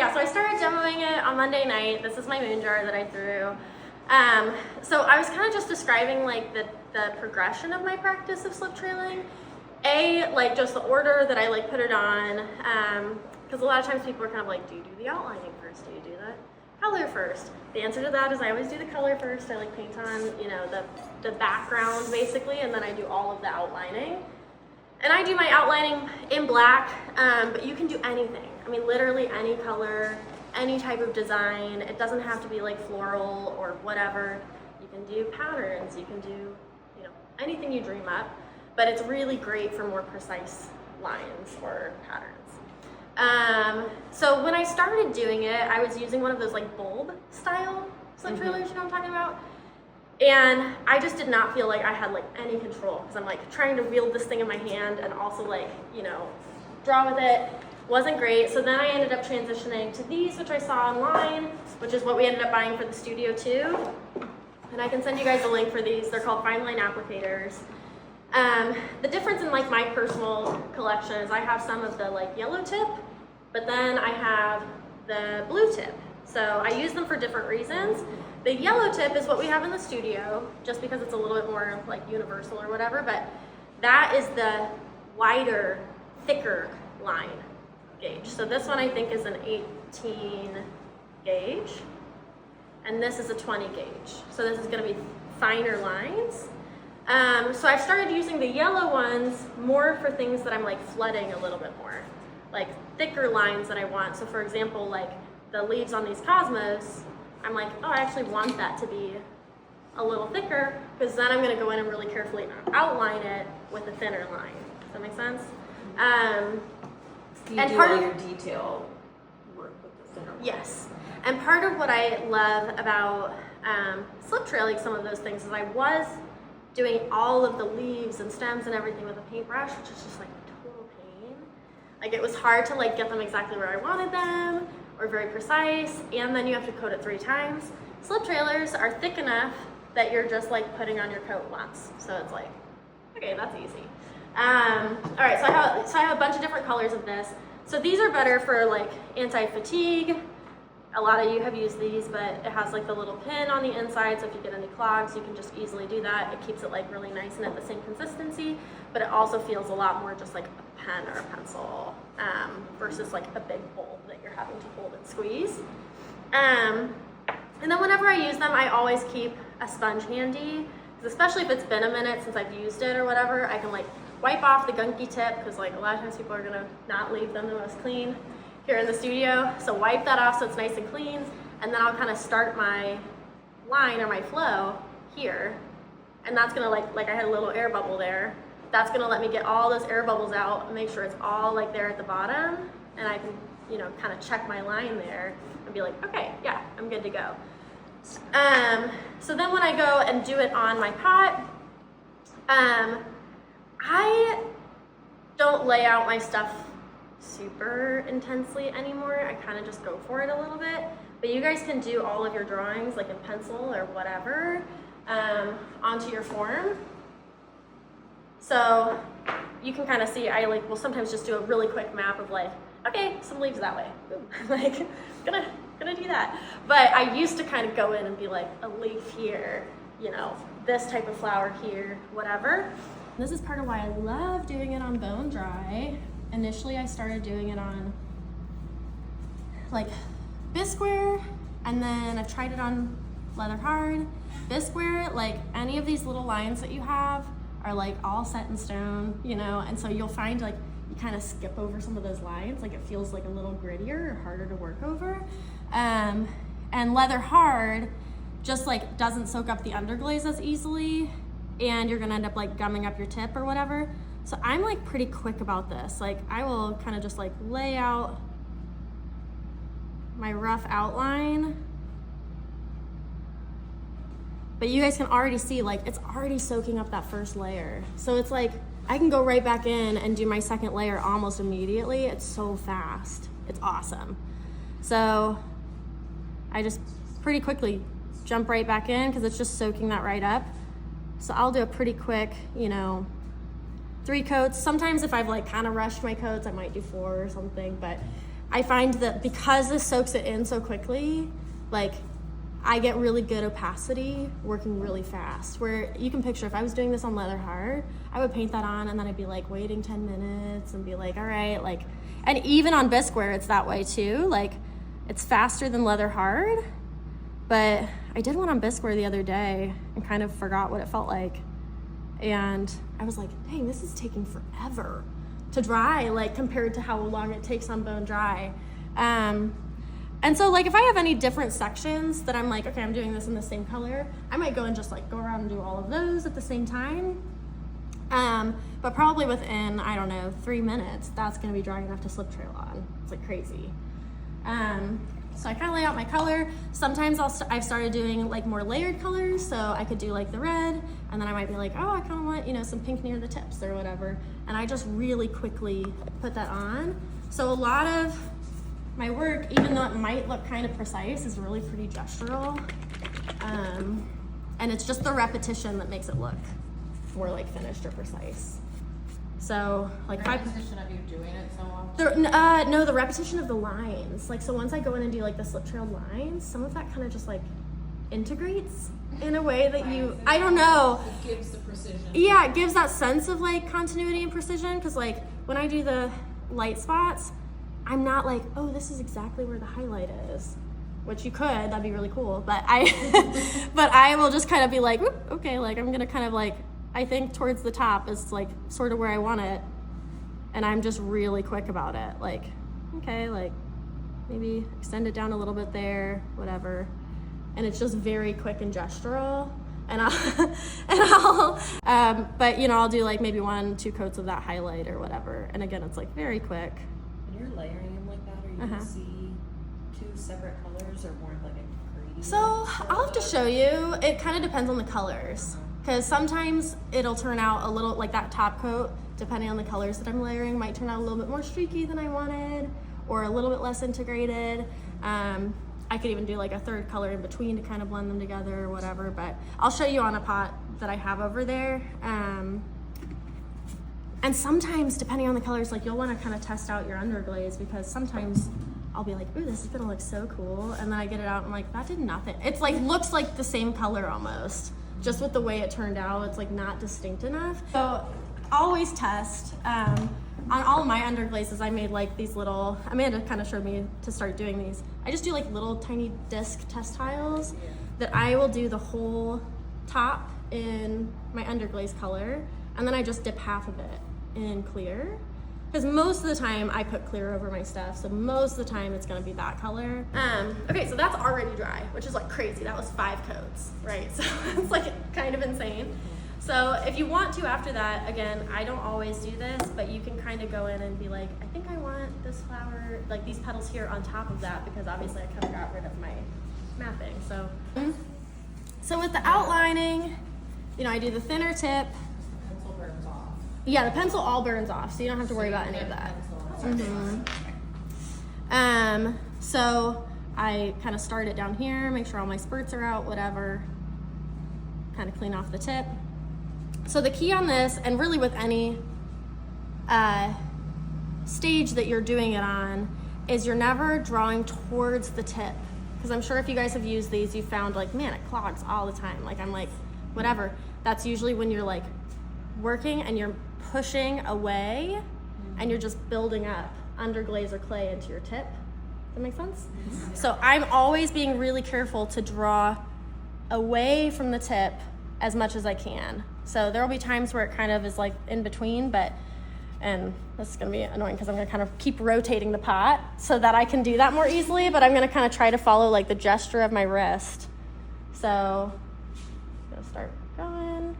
yeah, so I started demoing it on Monday night. This is my moon jar that I threw. So I was kind of just describing like the progression of my practice of slip trailing. Like just the order that I like put it on, because a lot of times people are kind of like, do you do the outlining first? Do you do the color first? The answer to that is I always do the color first. I like paint on, you know, the background basically, and then I do all of the outlining. And I do my outlining in black, but you can do anything. I mean, literally any color, any type of design. It doesn't have to be like floral or whatever. You can do patterns, you can do, you know, anything you dream up, but it's really great for more precise lines or patterns. So when I started doing it, I was using one of those like bulb style slip trailers, you know what I'm talking about? And I just did not feel like I had like any control, because I'm like trying to wield this thing in my hand and also like, you know, draw with it. Wasn't great. So then I ended up transitioning to these, which I saw online, which is what we ended up buying for the studio too. And I can send you guys a link for these. They're called Fineline Applicators. The difference in like my personal collection is I have some of the like yellow tip, but then I have the blue tip. So I use them for different reasons. The yellow tip is what we have in the studio, just because it's a little bit more like universal or whatever, but that is the wider, thicker line gauge. So this one I think is an 18 gauge, and this is a 20 gauge. So this is gonna be finer lines. So I've started using the yellow ones more for things that I'm like flooding a little bit more, like thicker lines that I want. So for example, like the leaves on these cosmos, I'm like, oh, I actually want that to be a little thicker, because then I'm gonna go in and really carefully outline it with a thinner line. Does that make sense? You and do part all of your detail work with the thinner line. Yes, and part of what I love about slip trailing some of those things is I was doing all of the leaves and stems and everything with a paintbrush, which is just like a total pain. Like it was hard to like get them exactly where I wanted them, or very precise, and then you have to coat it 3 times. Slip trailers are thick enough that you're just like putting on your coat once. So it's like, okay, that's easy. All right, so I have a bunch of different colors of this. So these are better for like anti-fatigue. A lot of you have used these, but it has like the little pin on the inside, so if you get any clogs, you can just easily do that. It keeps it like really nice and at the same consistency, but it also feels a lot more just like a pen or a pencil versus like a big bulb that you're having to hold and squeeze. And then whenever I use them, I always keep a sponge handy, because especially if it's been a minute since I've used it or whatever, I can like wipe off the gunky tip, because like a lot of times people are gonna not leave them the most clean here in the studio. So wipe that off so it's nice and clean, and then I'll kind of start my line or my flow here, and that's gonna like I had a little air bubble there. That's gonna let me get all those air bubbles out and make sure it's all like there at the bottom, and I can, you know, kind of check my line there and be like, okay, yeah, I'm good to go. So then when I go and do it on my pot, I don't lay out my stuff super intensely anymore. I kind of just go for it a little bit, but you guys can do all of your drawings like in pencil or whatever onto your form. So you can kind of see, I like will sometimes just do a really quick map of like, okay, some leaves that way. Like gonna do that. But I used to kind of go in and be like a leaf here, you know, this type of flower here, whatever. This is part of why I love doing it on bone dry. Initially, I started doing it on like Bisqueware, and then I tried it on leather hard. Bisqueware, like any of these little lines that you have are like all set in stone, you know, and so you'll find like you kind of skip over some of those lines, like it feels like a little grittier or harder to work over. And leather hard just like doesn't soak up the underglaze as easily, and you're gonna end up like gumming up your tip or whatever. So I'm like pretty quick about this. Like I will kind of just like lay out my rough outline, but you guys can already see like it's already soaking up that first layer. So it's like I can go right back in and do my second layer almost immediately. It's so fast. It's awesome. So I just pretty quickly jump right back in because it's just soaking that right up. So I'll do a pretty quick, you know, 3 coats. Sometimes if I've like kind of rushed my coats, I might do 4 or something, but I find that because this soaks it in so quickly, like I get really good opacity working really fast. Where you can picture if I was doing this on leather hard, I would paint that on and then I'd be like waiting 10 minutes and be like, all right, like, and even on bisqueware, it's that way too. Like it's faster than leather hard, but I did one on bisqueware the other day and kind of forgot what it felt like. And I was like, dang, this is taking forever to dry, like compared to how long it takes on bone dry. And so like if I have any different sections that I'm like, okay, I'm doing this in the same color, I might go and just like go around and do all of those at the same time. But probably within, I don't know, 3 minutes, that's gonna be dry enough to slip trail on. It's like crazy. So I kind of lay out my color. Sometimes I've started doing like more layered colors, so I could do like the red, and then I might be like, oh, I kind of want, you know, some pink near the tips or whatever. And I just really quickly put that on. So a lot of my work, even though it might look kind of precise, is really pretty gestural. And it's just the repetition that makes it look more like finished or precise. So like the repetition of you doing it so often? No, the repetition of the lines. Like, so once I go in and do like the slip trailed lines, some of that kind of just like integrates in a way that I don't know. It gives the precision. Yeah, it gives that sense of like continuity and precision. Cause like when I do the light spots, I'm not like, oh, this is exactly where the highlight is, which you could, that'd be really cool. But I will just kind of be like, whoop, okay, like I'm gonna kind of like, I think towards the top is like sort of where I want it. And I'm just really quick about it. Like, okay, like maybe extend it down a little bit there, whatever. And it's just very quick and gestural. And but you know, I'll do like maybe 1-2 coats of that highlight or whatever. And again, it's like very quick. When you're layering them like that, are you gonna see 2 separate colors or more like a gradient? So I'll have to show you. It kind of depends on the colors. Because sometimes it'll turn out a little, like that top coat, depending on the colors that I'm layering, might turn out a little bit more streaky than I wanted, or a little bit less integrated. I could even do like a third color in between to kind of blend them together or whatever, but I'll show you on a pot that I have over there. And sometimes, depending on the colors, like you'll want to kind of test out your underglaze, because sometimes I'll be like, ooh, this is gonna look so cool, and then I get it out and I'm like, that did nothing. It's like, looks like the same color almost. Just with the way it turned out, it's like not distinct enough. So always test. On all of my underglazes, I made like these little, Amanda kind of showed me to start doing these. I just do like little tiny disc test tiles that I will do the whole top in my underglaze color, and then I just dip half of it in clear. Because most of the time I put clear over my stuff, so most of the time it's gonna be that color. Okay, so that's already dry, which is like crazy. That was 5 coats, right? So it's like kind of insane. So if you want to after that, again, I don't always do this, but you can kind of go in and be like, I think I want this flower, like these petals here on top of that, because obviously I kind of got rid of my mapping. So with the outlining, you know, I do the thinner tip. Pencil burns off. Yeah, the pencil all burns off, so you don't have to worry about any of that. So I kind of start it down here, make sure all my spurts are out, whatever. Kind of clean off the tip. So the key on this, and really with any stage that you're doing it on, is you're never drawing towards the tip. Because I'm sure if you guys have used these, you found like, man, it clogs all the time. Like I'm like, whatever. That's usually when you're like working and you're pushing away and you're just building up underglaze or clay into your tip. Does that make sense? Mm-hmm. So I'm always being really careful to draw away from the tip as much as I can. So there will be times where it kind of is like in between, and this is gonna be annoying because I'm gonna kind of keep rotating the pot so that I can do that more easily, but I'm gonna kind of try to follow like the gesture of my wrist. So I'm gonna start going.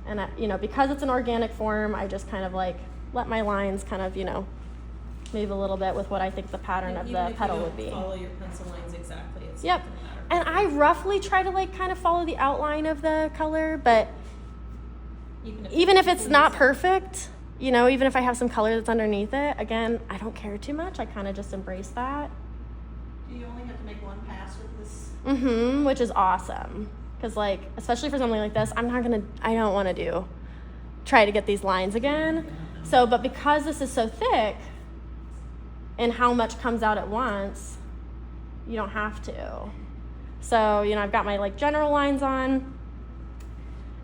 And you know, because it's an organic form, I just kind of like let my lines kind of, you know, move a little bit with what I think the pattern of the petal would be. Follow your pencil lines exactly. It's yep. And I roughly try to like kind of follow the outline of the color, but even if it's not perfect, you know, even if I have some color that's underneath it, again, I don't care too much. I kind of just embrace that. Do you only have to make one pass with this? Mm-hmm, which is awesome. Because like, especially for something like this, I don't want to try to get these lines again. So, but because this is so thick, and how much comes out at once, you don't have to. So, you know, I've got my like general lines on.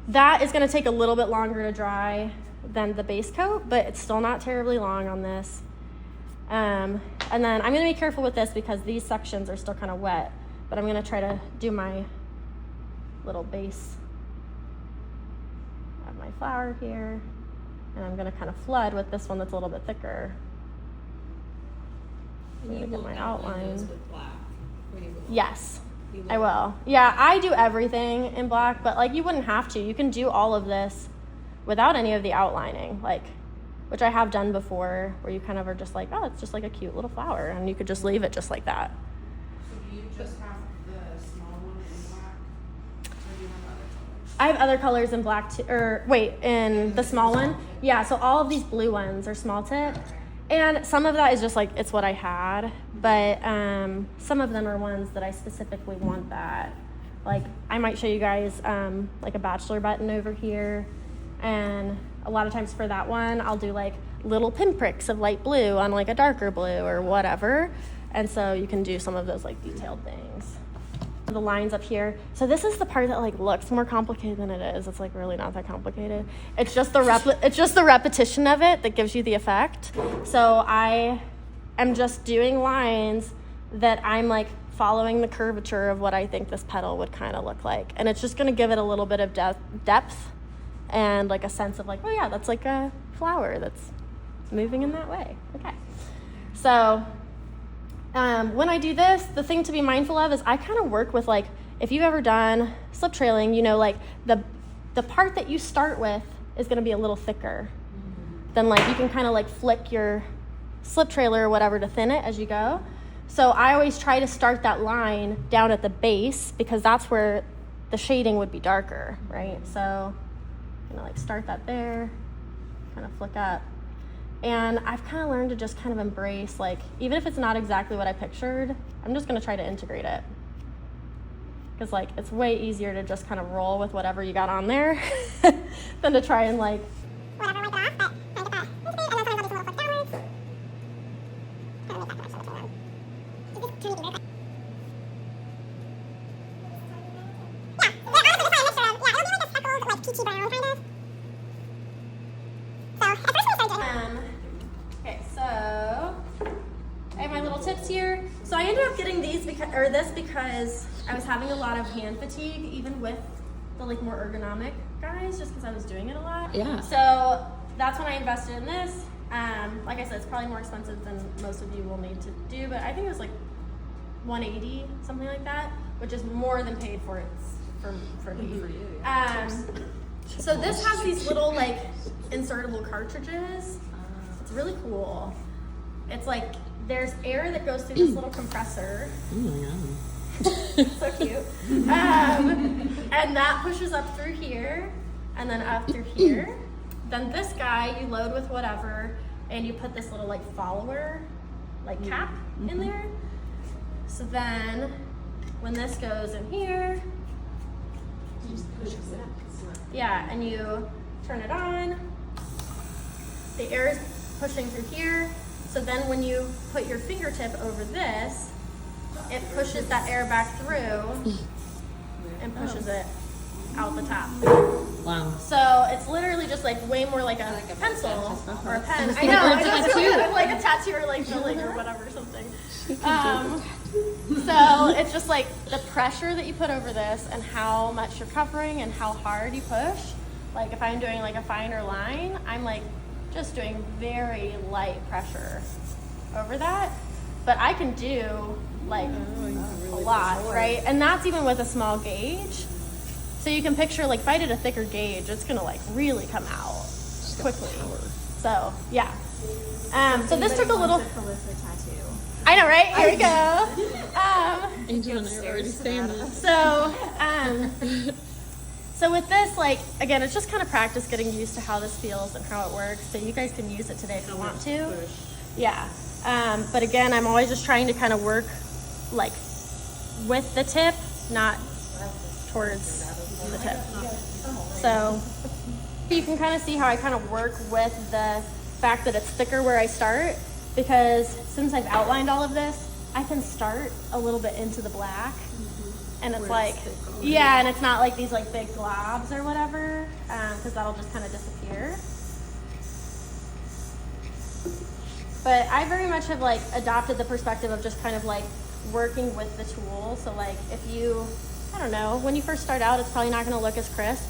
That is going to take a little bit longer to dry than the base coat, but it's still not terribly long on this. And then I'm going to be careful with this because these sections are still kind of wet, but I'm going to try to do my little base of my flower here. And I'm going to kind of flood with this one that's a little bit thicker. I'm going to get my outline. With black when you go. Yes, I will. Yeah, I do everything in black, but like you wouldn't have to. You can do all of this without any of the outlining, like, which I have done before, where you kind of are just like, oh, it's just like a cute little flower, and you could just leave it just like that. So do you just have the small one in black, or do you have other colors? I have other colors in black too, or wait, in the small one. Yeah, so all of these blue ones are small tip. And some of that is just like, it's what I had, but some of them are ones that I specifically want that. Like, I might show you guys like a bachelor button over here. And a lot of times for that one, I'll do like little pinpricks of light blue on like a darker blue or whatever. And so you can do some of those like detailed things. The lines up here. So this is the part that like looks more complicated than it is. It's like really not that complicated. It's just the repetition of it that gives you the effect. So I am just doing lines that I'm like following the curvature of what I think this petal would kind of look like. And it's just going to give it a little bit of depth and like a sense of like, oh yeah, that's like a flower that's moving in that way. Okay. So when I do this, the thing to be mindful of is I kind of work with like, if you've ever done slip trailing, you know, like the part that you start with is going to be a little thicker. Then like you can kind of like flick your slip trailer or whatever to thin it as you go. So I always try to start that line down at the base because that's where the shading would be darker, right? So I'm gonna like start that there, kind of flick up. And I've kind of learned to just kind of embrace, like, even if it's not exactly what I pictured, I'm just going to try to integrate it. Because, like, it's way easier to just kind of roll with whatever you got on there than to try and, like, whatever, wipe it off, but try to get that integrate. And then sometimes I'll just do a little flick downwards. Kind of make that connection with the line. Is this trying to be very quick? Yeah, honestly, just try a mixture of, yeah, it'll be like a speckled, like, peachy brown, kind of. So, at first we started doing okay, so I have my little tips here. So I ended up getting these because I was having a lot of hand fatigue, even with the like more ergonomic guys, just because I was doing it a lot. Yeah. So that's when I invested in this. Like I said, it's probably more expensive than most of you will need to do, but I think it was like $180, something like that, which is more than paid for for me. For you, yeah. So this has these little like insertable cartridges. It's really cool. It's like there's air that goes through this little compressor. Oh my god. So cute. And that pushes up through here and then up through here. Then this guy you load with whatever and you put this little like follower like cap in there. So then when this goes in here, yeah, and you turn it on, the air is pushing through here. So then when you put your fingertip over this, it pushes that air back through and pushes it out the top. Wow. So it's literally just like way more like a pencil or a pen. I know, it's like a tattoo or like filling or whatever, something. So it's just like the pressure that you put over this and how much you're covering and how hard you push. Like if I'm doing like a finer line, I'm like just doing very light pressure over that. But I can do like a lot, right? And that's even with a small gauge. So you can picture like if I did a thicker gauge, it's gonna like really come out quickly. So yeah. So this took a little. I know, right? Here we go. Angel and I are already saying this. So with this, like, again, it's just kind of practice getting used to how this feels and how it works. So you guys can use it today if you want to. Yeah. But again, I'm always just trying to kind of work like with the tip, not towards the tip. So you can kind of see how I kind of work with the fact that it's thicker where I start because since I've outlined all of this, I can start a little bit into the black, and it's Where like, it's thick already. yeah, and it's not like these like big globs or whatever, because that'll just kind of disappear. But I very much have like adopted the perspective of just kind of like working with the tool. So like if you, I don't know, when you first start out, it's probably not going to look as crisp.